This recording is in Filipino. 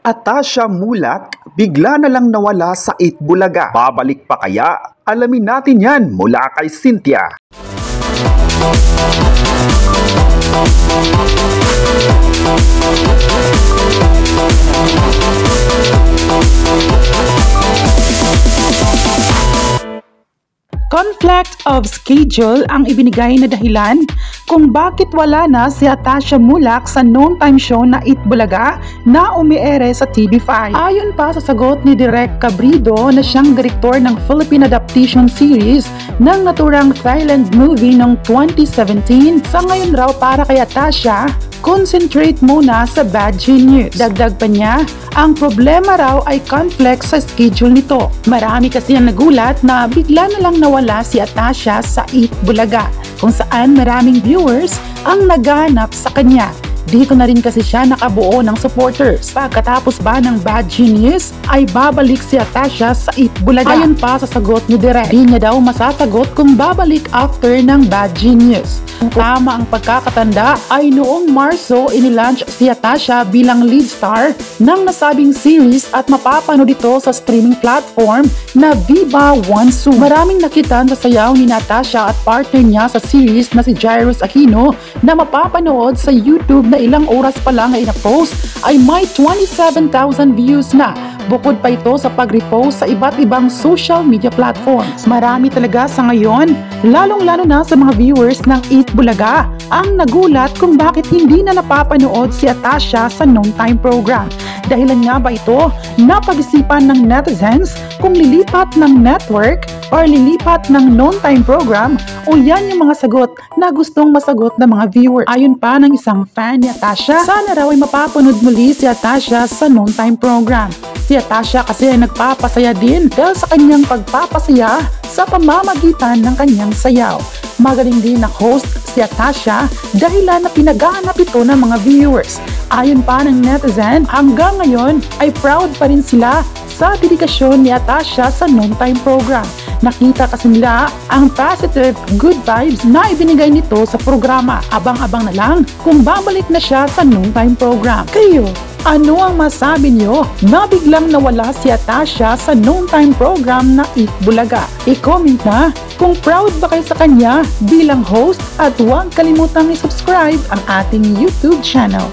Atasha Mulak, bigla na lang nawala sa Itbulaga. Babalik pa kaya? Alamin natin yan mula kay Cynthia. Conflict of schedule ang ibinigay na dahilan kung bakit wala na si Atasha Mulak sa noontime show na Itbulaga na umiere sa TV5. Ayon pa sa sagot ni Direk Cabrido na siyang direktor ng Philippine adaptation series ng naturang Thailand movie noong 2017, sa ngayon raw para kay Atasha, concentrate muna sa bad genius. Dagdag pa niya, ang problema raw ay conflict sa schedule nito. Marami kasi ang nagulat na bigla na lang nawala si Atasha sa Itbulaga, kung saan maraming viewers ang naghahanap sa kanya. Dito na rin kasi siya nakabuo ng supporters. Pagkatapos ba ng Bad Genius, ay babalik si Atasha sa Itbulaga. Ayon pa sa sagot ni Direk, di niya daw masasagot kung babalik after ng Bad Genius. Ang tama ang pagkakatanda ay noong Marso inilaunch si Atasha bilang lead star ng nasabing series at mapapanood ito sa streaming platform na Viva One Soon. Maraming nakitaan sa sayaw ni Atasha at partner niya sa series na si Jairus Aquino na mapapanood sa YouTube na ilang oras pa lang ay na-post ay may 27,000 views na. Bukod pa ito sa pag-repost sa iba't ibang social media platforms. Marami talaga sa ngayon, lalong-lalo na sa mga viewers ng Itbulaga, ang nagulat kung bakit hindi na napapanood si Atasha sa noontime program. Dahilan nga ba ito na pag-isipan ng netizens kung lilipat ng network or lilipat ng noontime program, o yan yung mga sagot na gustong masagot ng mga viewer. Ayon pa ng isang fan ni Atasha, sana raw ay mapapanood muli si Atasha sa noontime program. Si Atasha kasi ay nagpapasaya din dahil sa kanyang pagpapasaya sa pamamagitan ng kanyang sayaw. Magaling din na host si Atasha dahilan na pinaghahanap ito ng mga viewers. Ayon pa ng netizen, hanggang ngayon ay proud pa rin sila sa dedikasyon ni Atasha sa noontime program. Nakita kasi nila ang positive good vibes na ibinigay nito sa programa. Abang-abang na lang kung babalik na siya sa noontime program. Kayo, ano ang masabi niyo na biglang nawala si Atasha sa noontime program na Itbulaga? I-comment na kung proud ba kayo sa kanya bilang host at huwag kalimutang i-subscribe ang ating YouTube channel.